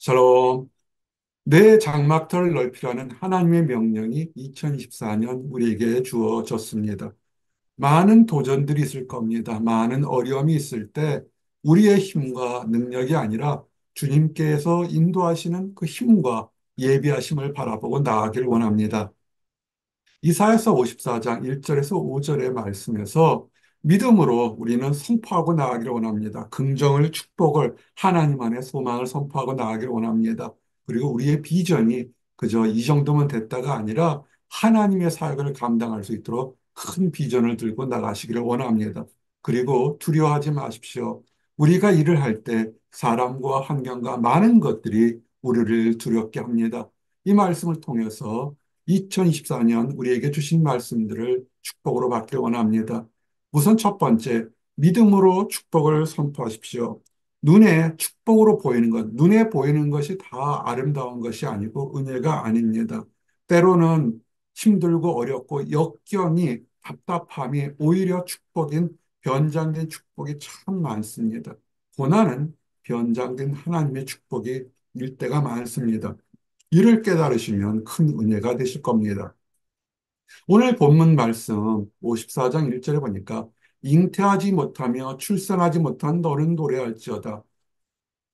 샬롬. 내 장막터를 넓히라는 하나님의 명령이 2024년 우리에게 주어졌습니다. 많은 도전들이 있을 겁니다. 많은 어려움이 있을 때 우리의 힘과 능력이 아니라 주님께서 인도하시는 그 힘과 예비하심을 바라보고 나아가길 원합니다. 이사야서 54장 1절에서 5절의 말씀에서 믿음으로 우리는 선포하고 나아가기를 원합니다. 긍정을, 축복을, 하나님 안에 소망을 선포하고 나아가기를 원합니다. 그리고 우리의 비전이 그저 이 정도면 됐다가 아니라 하나님의 사역을 감당할 수 있도록 큰 비전을 들고 나가시기를 원합니다. 그리고 두려워하지 마십시오. 우리가 일을 할 때 사람과 환경과 많은 것들이 우리를 두렵게 합니다. 이 말씀을 통해서 2024년 우리에게 주신 말씀들을 축복으로 받길 원합니다. 우선 첫 번째, 믿음으로 축복을 선포하십시오. 눈에 축복으로 보이는 것, 눈에 보이는 것이 다 아름다운 것이 아니고 은혜가 아닙니다. 때로는 힘들고 어렵고 역경이 답답함이 오히려 축복인 변장된 축복이 참 많습니다. 고난은 변장된 하나님의 축복이 일 때가 많습니다. 이를 깨달으시면 큰 은혜가 되실 겁니다. 오늘 본문 말씀 54장 1절에 보니까 잉태하지 못하며 출산하지 못한 너는 노래할지어다.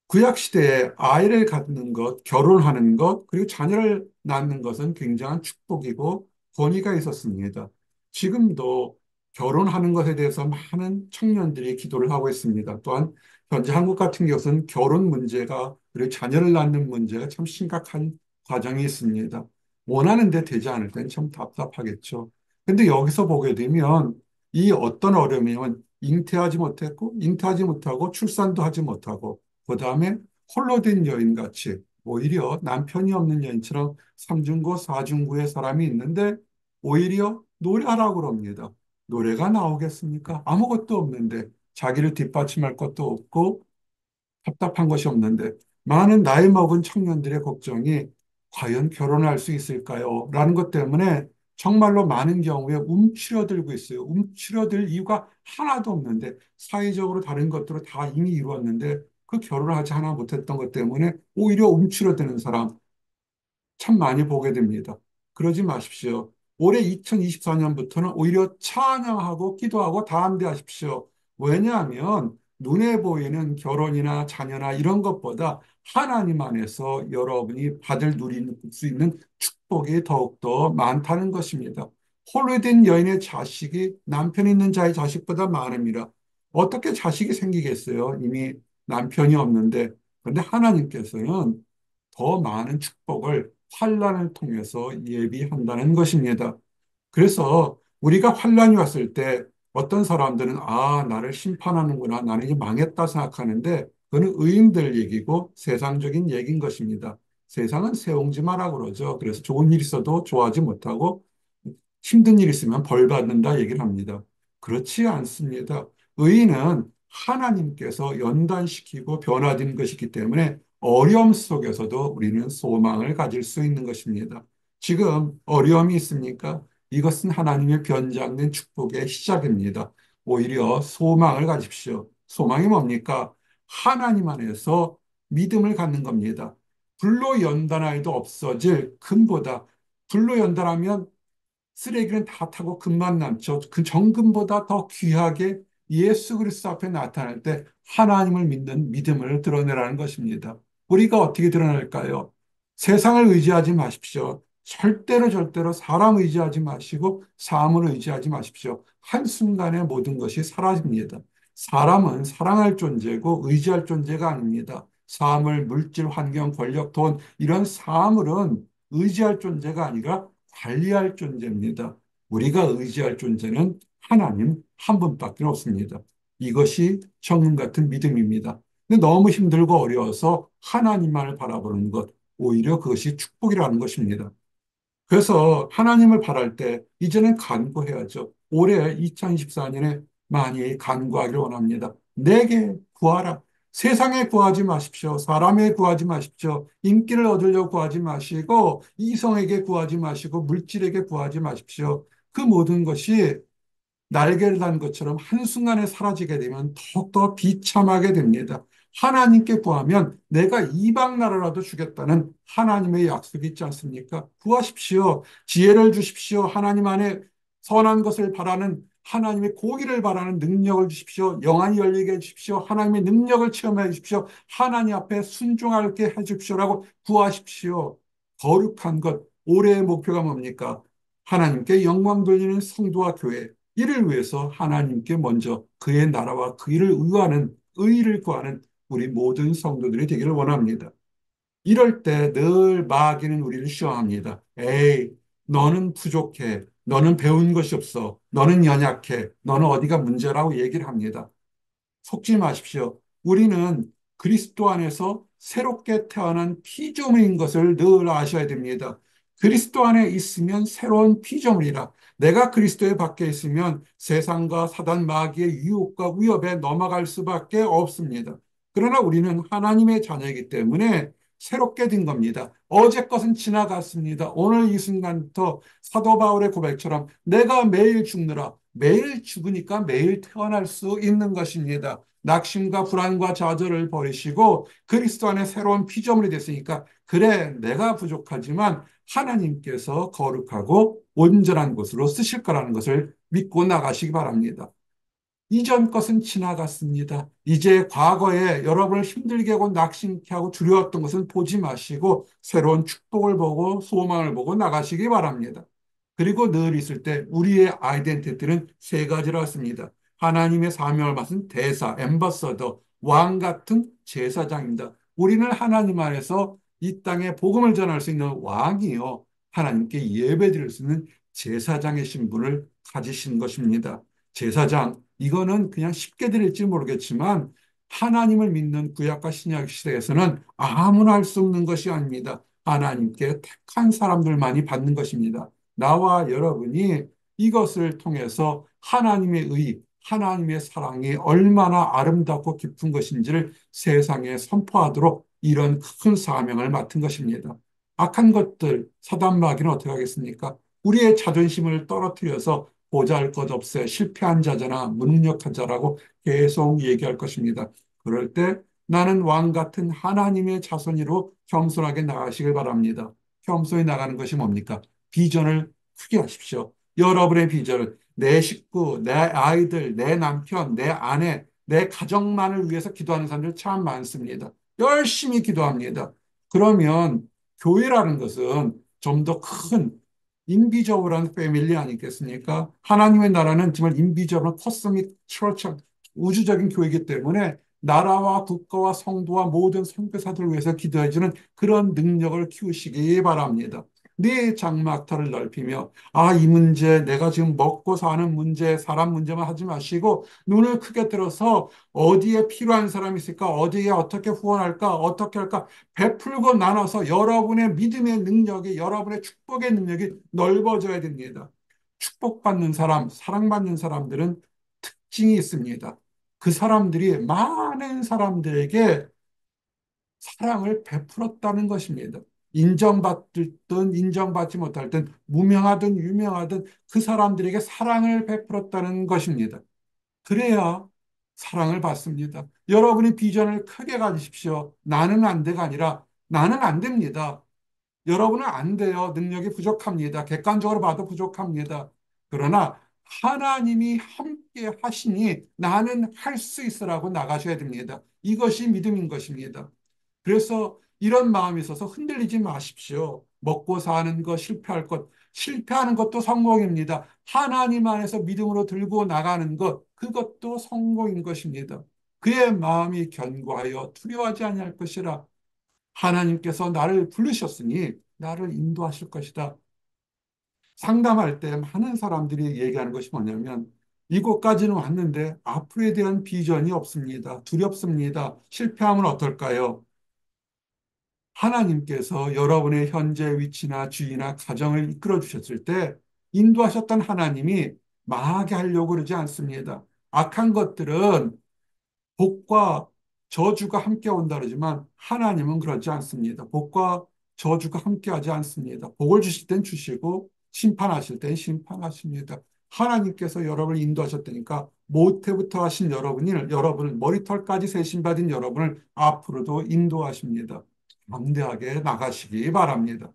구약 시대에 아이를 갖는 것, 결혼하는 것, 그리고 자녀를 낳는 것은 굉장한 축복이고 권위가 있었습니다. 지금도 결혼하는 것에 대해서 많은 청년들이 기도를 하고 있습니다. 또한 현재 한국 같은 경우는 결혼 문제가 그리고 자녀를 낳는 문제가 참 심각한 과정이 있습니다. 원하는데 되지 않을 땐 참 답답하겠죠. 근데 여기서 보게 되면 이 어떤 어려움이면 잉태하지 못했고, 잉태하지 못하고, 출산도 하지 못하고, 그 다음에 홀로 된 여인같이 오히려 남편이 없는 여인처럼 삼중고, 사중고의 사람이 있는데 오히려 노래하라고 그럽니다. 노래가 나오겠습니까? 아무것도 없는데 자기를 뒷받침할 것도 없고 답답한 것이 없는데 많은 나이 먹은 청년들의 걱정이 과연 결혼할 수 있을까요? 라는 것 때문에 정말로 많은 경우에 움츠러들고 있어요. 움츠러들 이유가 하나도 없는데 사회적으로 다른 것들을 다 이미 이루었는데 그 결혼을 하지 하나 못했던 것 때문에 오히려 움츠러드는 사람, 참 많이 보게 됩니다. 그러지 마십시오. 올해 2024년부터는 오히려 찬양하고 기도하고 담대하십시오. 왜냐하면 눈에 보이는 결혼이나 자녀나 이런 것보다 하나님 안에서 여러분이 받을 누릴 수 있는 축복이 더욱더 많다는 것입니다. 홀로 된 여인의 자식이 남편 있는 자의 자식보다 많음이라. 어떻게 자식이 생기겠어요? 이미 남편이 없는데. 그런데 하나님께서는 더 많은 축복을 환란을 통해서 예비한다는 것입니다. 그래서 우리가 환란이 왔을 때 어떤 사람들은 나를 심판하는구나. 나는 이제 망했다 생각하는데 그거는 의인들 얘기고 세상적인 얘기인 것입니다. 세상은 세옹지마라 그러죠. 그래서 좋은 일 있어도 좋아하지 못하고 힘든 일 있으면 벌 받는다 얘기를 합니다. 그렇지 않습니다. 의인은 하나님께서 연단시키고 변화된 것이기 때문에 어려움 속에서도 우리는 소망을 가질 수 있는 것입니다. 지금 어려움이 있습니까? 이것은 하나님의 변장된 축복의 시작입니다. 오히려 소망을 가집시오. 소망이 뭡니까? 하나님 안에서 믿음을 갖는 겁니다. 불로 연단하여도 없어질 금보다 불로 연단하면 쓰레기는 다 타고 금만 남죠. 그 정금보다 더 귀하게 예수 그리스도 앞에 나타날 때 하나님을 믿는 믿음을 드러내라는 것입니다. 우리가 어떻게 드러낼까요? 세상을 의지하지 마십시오. 절대로 사람 의지하지 마시고 사람을 의지하지 마십시오. 한순간에 모든 것이 사라집니다. 사람은 사랑할 존재고 의지할 존재가 아닙니다. 사람을 물질, 환경, 권력, 돈 이런 사물은 의지할 존재가 아니라 관리할 존재입니다. 우리가 의지할 존재는 하나님 한 분밖에 없습니다. 이것이 정금 같은 믿음입니다. 근데 너무 힘들고 어려워서 하나님만을 바라보는 것, 오히려 그것이 축복이라는 것입니다. 그래서 하나님을 바랄 때 이제는 간구해야죠. 올해 2024년에 많이 간구하기를 원합니다. 내게 구하라. 세상에 구하지 마십시오. 사람에 구하지 마십시오. 인기를 얻으려고 구하지 마시고 이성에게 구하지 마시고 물질에게 구하지 마십시오. 그 모든 것이 날개를 단 것처럼 한순간에 사라지게 되면 더욱더 비참하게 됩니다. 하나님께 구하면 내가 이방 나라라도 주겠다는 하나님의 약속이 있지 않습니까? 구하십시오. 지혜를 주십시오. 하나님 안에 선한 것을 바라는 하나님의 공의를 바라는 능력을 주십시오. 영안이 열리게 해주십시오. 하나님의 능력을 체험해 주십시오. 하나님 앞에 순종하게 해주십시오라고 구하십시오. 거룩한 것, 올해의 목표가 뭡니까? 하나님께 영광 돌리는 성도와 교회, 이를 위해서 하나님께 먼저 그의 나라와 그 일을 의하는 의를 구하는 우리 모든 성도들이 되기를 원합니다. 이럴 때 늘 마귀는 우리를 시험합니다. 에이, 너는 부족해. 너는 배운 것이 없어. 너는 연약해. 너는 어디가 문제라고 얘기를 합니다. 속지 마십시오. 우리는 그리스도 안에서 새롭게 태어난 피조물인 것을 늘 아셔야 됩니다. 그리스도 안에 있으면 새로운 피조물이라. 내가 그리스도의 밖에 있으면 세상과 사단 마귀의 유혹과 위협에 넘어갈 수밖에 없습니다. 그러나 우리는 하나님의 자녀이기 때문에 새롭게 된 겁니다. 어제 것은 지나갔습니다. 오늘 이 순간부터 사도 바울의 고백처럼 내가 매일 죽느라 매일 죽으니까 매일 태어날 수 있는 것입니다. 낙심과 불안과 좌절을 버리시고 그리스도 안에 새로운 피조물이 됐으니까 그래 내가 부족하지만 하나님께서 거룩하고 온전한 것으로 쓰실 거라는 것을 믿고 나가시기 바랍니다. 이전 것은 지나갔습니다. 이제 과거에 여러분을 힘들게 하고 낙심케 하고 두려웠던 것은 보지 마시고 새로운 축복을 보고 소망을 보고 나가시기 바랍니다. 그리고 늘 있을 때 우리의 아이덴티티는 세 가지라 습니다. 하나님의 사명을 맡은 대사, 엠버서더, 왕 같은 제사장입니다. 우리는 하나님 안에서 이 땅에 복음을 전할 수 있는 왕이요. 하나님께 예배드릴 수 있는 제사장의 신분을 가지신 것입니다. 제사장, 이거는 그냥 쉽게 드릴지 모르겠지만 하나님을 믿는 구약과 신약 시대에서는 아무나 할 수 없는 것이 아닙니다. 하나님께 택한 사람들만이 받는 것입니다. 나와 여러분이 이것을 통해서 하나님의 의, 하나님의 사랑이 얼마나 아름답고 깊은 것인지를 세상에 선포하도록 이런 큰 사명을 맡은 것입니다. 악한 것들, 사단 마귀는 어떻게 하겠습니까? 우리의 자존심을 떨어뜨려서 보잘것없어 실패한 자잖아, 무능력한 자라고 계속 얘기할 것입니다. 그럴 때 나는 왕 같은 하나님의 자손으로 겸손하게 나가시길 바랍니다. 겸손히 나가는 것이 뭡니까? 비전을 크게 하십시오. 여러분의 비전을 내 식구, 내 아이들, 내 남편, 내 아내, 내 가정만을 위해서 기도하는 사람들 참 많습니다. 열심히 기도합니다. 그러면 교회라는 것은 좀 더 큰 인비저블한 패밀리 아니겠습니까? 하나님의 나라는 정말 인비저블한 코스믹 처치, 우주적인 교회이기 때문에 나라와 국가와 성도와 모든 선교사들을 위해서 기도해주는 그런 능력을 키우시기 바랍니다. 네 장막터를 넓히며 이 문제 내가 지금 먹고 사는 문제 사람 문제만 하지 마시고 눈을 크게 들어서 어디에 필요한 사람이 있을까 어디에 어떻게 후원할까 어떻게 할까 베풀고 나눠서 여러분의 믿음의 능력이 여러분의 축복의 능력이 넓어져야 됩니다. 축복받는 사람 사랑받는 사람들은 특징이 있습니다. 그 사람들이 많은 사람들에게 사랑을 베풀었다는 것입니다. 인정받든 인정받지 못할 땐 무명하든 유명하든 그 사람들에게 사랑을 베풀었다는 것입니다. 그래야 사랑을 받습니다. 여러분이 비전을 크게 가지십시오. 나는 안 돼가 아니라 나는 안 됩니다. 여러분은 안 돼요. 능력이 부족합니다. 객관적으로 봐도 부족합니다. 그러나 하나님이 함께 하시니 나는 할 수 있으라고 나가셔야 됩니다. 이것이 믿음인 것입니다. 그래서 이런 마음이 있어서 흔들리지 마십시오. 먹고 사는 것, 실패할 것, 실패하는 것도 성공입니다. 하나님 안에서 믿음으로 들고 나가는 것, 그것도 성공인 것입니다. 그의 마음이 견고하여 두려워하지 아니할 것이라 하나님께서 나를 부르셨으니 나를 인도하실 것이다. 상담할 때 많은 사람들이 얘기하는 것이 뭐냐면 이곳까지는 왔는데 앞으로에 대한 비전이 없습니다. 두렵습니다. 실패하면 어떨까요? 하나님께서 여러분의 현재 위치나 주의나 가정을 이끌어 주셨을 때 인도하셨던 하나님이 망하게 하려고 그러지 않습니다. 악한 것들은 복과 저주가 함께 온다 그러지만 하나님은 그렇지 않습니다. 복과 저주가 함께 하지 않습니다. 복을 주실 땐 주시고 심판하실 땐 심판하십니다. 하나님께서 여러분을 인도하셨다니까 모태부터 하신 여러분을 머리털까지 세심받은 여러분을 앞으로도 인도하십니다. 담대하게 나가시기 바랍니다.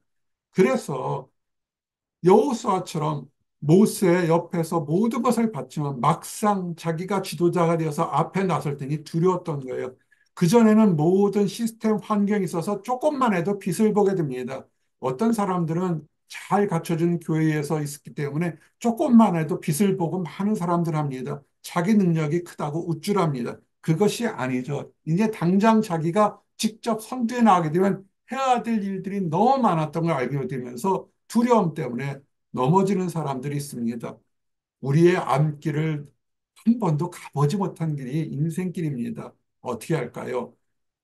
그래서 여호수아처럼 모세 옆에서 모든 것을 봤지만 막상 자기가 지도자가 되어서 앞에 나설 때니 두려웠던 거예요. 그전에는 모든 시스템 환경이 있어서 조금만 해도 빛을 보게 됩니다. 어떤 사람들은 잘 갖춰진 교회에서 있었기 때문에 조금만 해도 빛을 보고 많은 사람들 합니다. 자기 능력이 크다고 우쭐합니다. 그것이 아니죠. 이제 당장 자기가 직접 선두에 나가게 되면 해야 될 일들이 너무 많았던 걸 알게 되면서 두려움 때문에 넘어지는 사람들이 있습니다. 우리의 앞길을 한 번도 가보지 못한 길이 인생길입니다. 어떻게 할까요?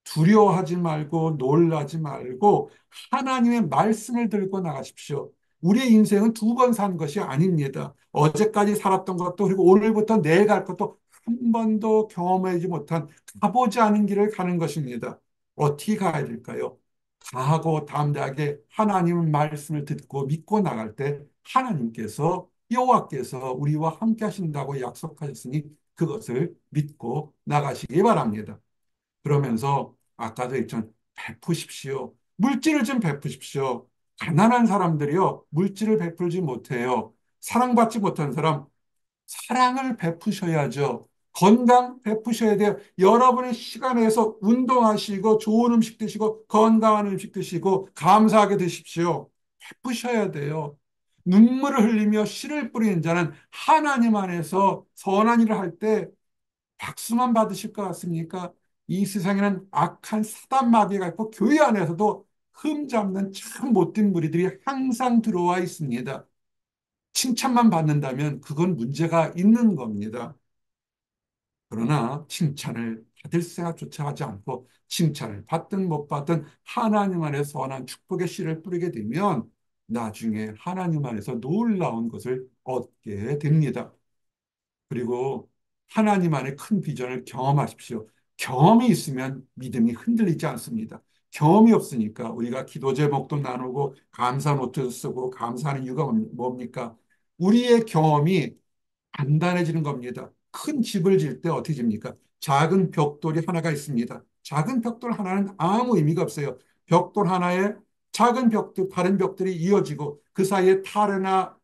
두려워하지 말고 놀라지 말고 하나님의 말씀을 들고 나가십시오. 우리의 인생은 두 번 산 것이 아닙니다. 어제까지 살았던 것도 그리고 오늘부터 내일 갈 것도 한 번도 경험하지 못한 가보지 않은 길을 가는 것입니다. 어떻게 가야 될까요? 가하고 담대하게 하나님의 말씀을 듣고 믿고 나갈 때 하나님께서 여호와께서 우리와 함께 하신다고 약속하셨으니 그것을 믿고 나가시기 바랍니다. 그러면서 아까도 했지만 베푸십시오. 물질을 좀 베푸십시오. 가난한 사람들이요, 물질을 베풀지 못해요. 사랑받지 못한 사람, 사랑을 베푸셔야죠. 건강 베푸셔야 돼요. 여러분의 시간 내서 운동하시고 좋은 음식 드시고 건강한 음식 드시고 감사하게 드십시오. 베푸셔야 돼요. 눈물을 흘리며 씨를 뿌리는 자는 하나님 안에서 선한 일을 할 때 박수만 받으실 것 같습니까? 이 세상에는 악한 사단 마귀가 있고 교회 안에서도 흠 잡는 참 못된 무리들이 항상 들어와 있습니다. 칭찬만 받는다면 그건 문제가 있는 겁니다. 그러나 칭찬을 받을 생각조차 하지 않고 칭찬을 받든 못 받든 하나님 안에서 선한 축복의 씨를 뿌리게 되면 나중에 하나님 안에서 놀라운 것을 얻게 됩니다. 그리고 하나님 안에 큰 비전을 경험하십시오. 경험이 있으면 믿음이 흔들리지 않습니다. 경험이 없으니까 우리가 기도 제목도 나누고 감사 노트도 쓰고 감사하는 이유가 뭡니까? 우리의 경험이 단단해지는 겁니다. 큰 집을 지을 때 어떻게 집니까? 작은 벽돌이 하나가 있습니다. 작은 벽돌 하나는 아무 의미가 없어요. 벽돌 하나에 작은 벽돌, 다른 벽돌이 이어지고 그 사이에 타르나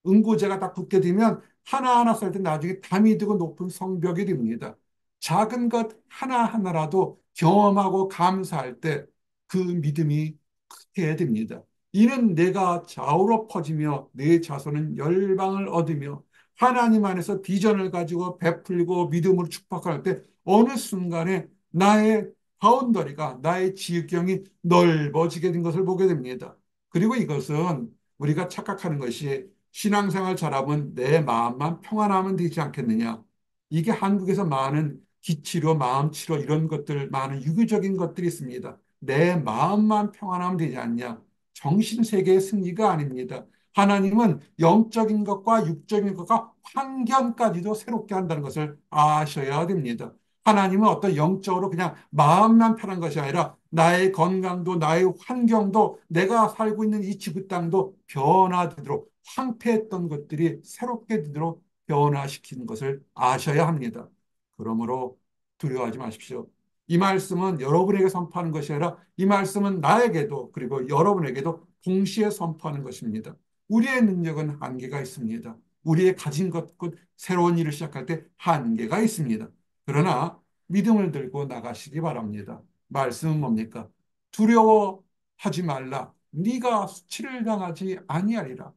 응고제가 딱 붙게 되면 하나하나 쌀 때 나중에 담이 되고 높은 성벽이 됩니다. 작은 것 하나하나라도 경험하고 감사할 때 그 믿음이 크게 됩니다. 이는 내가 좌우로 퍼지며 내 자손은 열방을 얻으며 하나님 안에서 비전을 가지고 베풀고 믿음으로 축복할 때 어느 순간에 나의 바운더리가 나의 지경이 넓어지게 된 것을 보게 됩니다. 그리고 이것은 우리가 착각하는 것이 신앙생활 잘하면 내 마음만 평안하면 되지 않겠느냐. 이게 한국에서 많은 기치료, 마음치료 이런 것들 많은 유교적인 것들이 있습니다. 내 마음만 평안하면 되지 않냐. 정신세계의 승리가 아닙니다. 하나님은 영적인 것과 육적인 것과 환경까지도 새롭게 한다는 것을 아셔야 됩니다. 하나님은 어떤 영적으로 그냥 마음만 편한 것이 아니라 나의 건강도 나의 환경도 내가 살고 있는 이 지구 땅도 변화되도록 황폐했던 것들이 새롭게 되도록 변화시키는 것을 아셔야 합니다. 그러므로 두려워하지 마십시오. 이 말씀은 여러분에게 선포하는 것이 아니라 이 말씀은 나에게도 그리고 여러분에게도 동시에 선포하는 것입니다. 우리의 능력은 한계가 있습니다. 우리의 가진 것, 곧 새로운 일을 시작할 때 한계가 있습니다. 그러나 믿음을 들고 나가시기 바랍니다. 말씀은 뭡니까? 두려워하지 말라. 네가 수치를 당하지 아니하리라.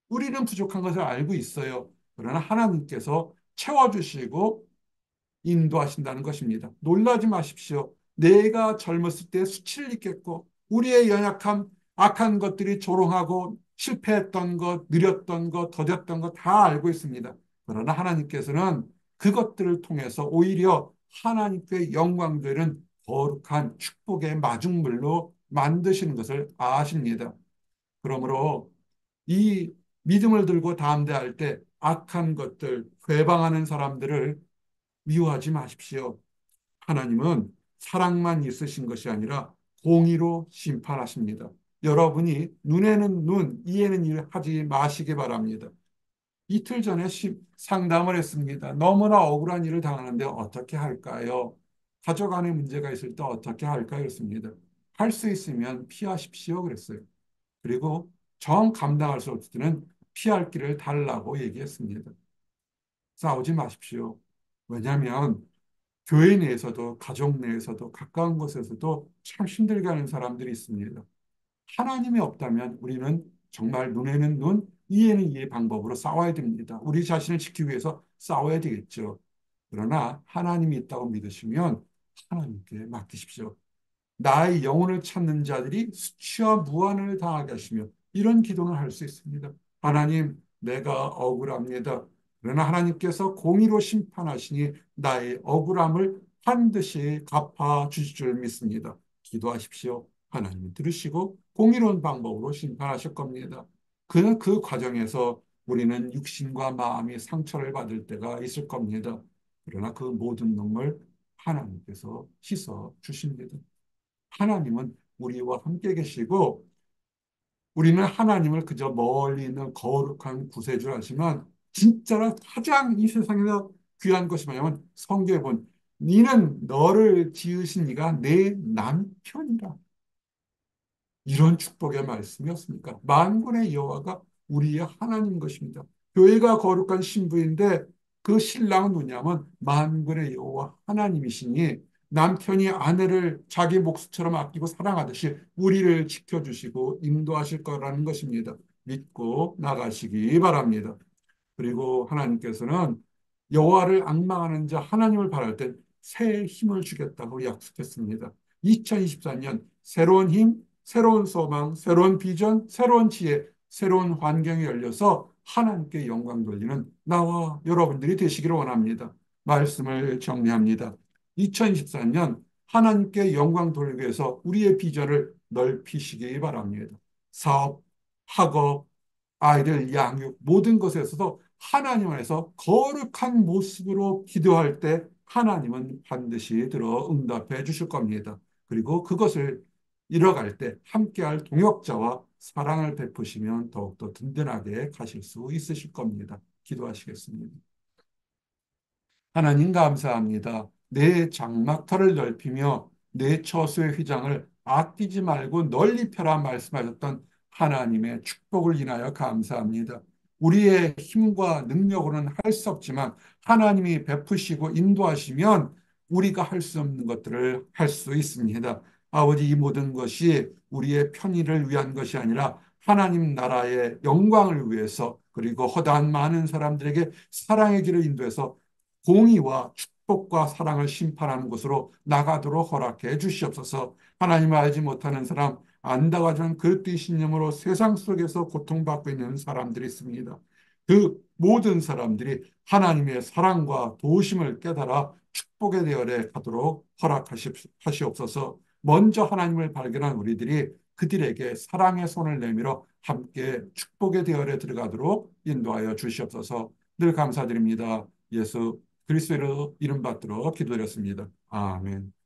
우리는 부족한 것을 알고 있어요. 그러나 하나님께서 채워주시고 인도하신다는 것입니다. 놀라지 마십시오. 내가 젊었을 때 수치를 입겠고 우리의 연약함, 악한 것들이 조롱하고 실패했던 것, 느렸던 것, 더뎠던 것 다 알고 있습니다. 그러나 하나님께서는 그것들을 통해서 오히려 하나님께 영광 되는 거룩한 축복의 마중물로 만드시는 것을 아십니다. 그러므로 이 믿음을 들고 담대할 때 악한 것들, 회방하는 사람들을 미워하지 마십시오. 하나님은 사랑만 있으신 것이 아니라 공의로 심판하십니다. 여러분이 눈에는 눈, 이에는 일 하지 마시기 바랍니다. 이틀 전에 상담을 했습니다. 너무나 억울한 일을 당하는데 어떻게 할까요? 가족 안에 문제가 있을 때 어떻게 할까요? 그랬습니다. 할 수 있으면 피하십시오. 그랬어요. 그리고 정 감당할 수 없을 때는 피할 길을 달라고 얘기했습니다. 싸우지 마십시오. 왜냐하면 교회 내에서도 가족 내에서도 가까운 곳에서도 참 힘들게 하는 사람들이 있습니다. 하나님이 없다면 우리는 정말 눈에는 눈, 이에는 이의 방법으로 싸워야 됩니다. 우리 자신을 지키기 위해서 싸워야 되겠죠. 그러나 하나님이 있다고 믿으시면 하나님께 맡기십시오. 나의 영혼을 찾는 자들이 수치와 무한을 당하게 하시며 이런 기도는 할 수 있습니다. 하나님, 내가 억울합니다. 그러나 하나님께서 공의로 심판하시니 나의 억울함을 반드시 갚아 주실 줄 믿습니다. 기도하십시오. 하나님 들으시고 공의로운 방법으로 심판하실 겁니다. 그 과정에서 우리는 육신과 마음이 상처를 받을 때가 있을 겁니다. 그러나 그 모든 놈을 하나님께서 씻어 주십니다. 하나님은 우리와 함께 계시고 우리는 하나님을 그저 멀리 있는 거룩한 구세주로 하지만 진짜로 가장 이 세상에서 귀한 것이 뭐냐면 성경에 본 니는 너를 지으신 이가 내 남편이라. 이런 축복의 말씀이었습니까? 만군의 여호와가 우리의 하나님인 것입니다. 교회가 거룩한 신부인데 그 신랑은 누냐면 만군의 여호와 하나님이시니 남편이 아내를 자기 목숨처럼 아끼고 사랑하듯이 우리를 지켜주시고 인도하실 거라는 것입니다. 믿고 나가시기 바랍니다. 그리고 하나님께서는 여호와를 앙망하는 자 하나님을 바랄 때 새 힘을 주겠다고 약속했습니다. 2024년 새로운 힘, 새로운 소망, 새로운 비전, 새로운 지혜, 새로운 환경이 열려서 하나님께 영광 돌리는 나와 여러분들이 되시기를 원합니다. 말씀을 정리합니다. 2024년 하나님께 영광 돌리기 위해서 우리의 비전을 넓히시기 바랍니다. 사업, 학업, 아이들 양육 모든 것에서도 하나님 안에서 거룩한 모습으로 기도할 때 하나님은 반드시 들어 응답해 주실 겁니다. 그리고 그것을 이뤄갈 때 함께할 동역자와 사랑을 베푸시면 더욱더 든든하게 가실 수 있으실 겁니다. 기도하시겠습니다. 하나님 감사합니다. 내 장막터를 넓히며 내 처소의 휘장을 아끼지 말고 널리 펴라 말씀하셨던 하나님의 축복을 인하여 감사합니다. 우리의 힘과 능력으로는 할 수 없지만 하나님이 베푸시고 인도하시면 우리가 할 수 없는 것들을 할 수 있습니다. 아버지, 이 모든 것이 우리의 편의를 위한 것이 아니라 하나님 나라의 영광을 위해서 그리고 허다한 많은 사람들에게 사랑의 길을 인도해서 공의와 축복과 사랑을 심판하는 곳으로 나가도록 허락해 주시옵소서. 하나님을 알지 못하는 사람, 안다가 저는 그리스도의 신념으로 세상 속에서 고통받고 있는 사람들이 있습니다. 그 모든 사람들이 하나님의 사랑과 도우심을 깨달아 축복의 대열에 가도록 허락하시옵소서. 먼저 하나님을 발견한 우리들이 그들에게 사랑의 손을 내밀어 함께 축복의 대열에 들어가도록 인도하여 주시옵소서. 늘 감사드립니다. 예수 그리스도로 이름 받들어 기도드렸습니다. 아멘.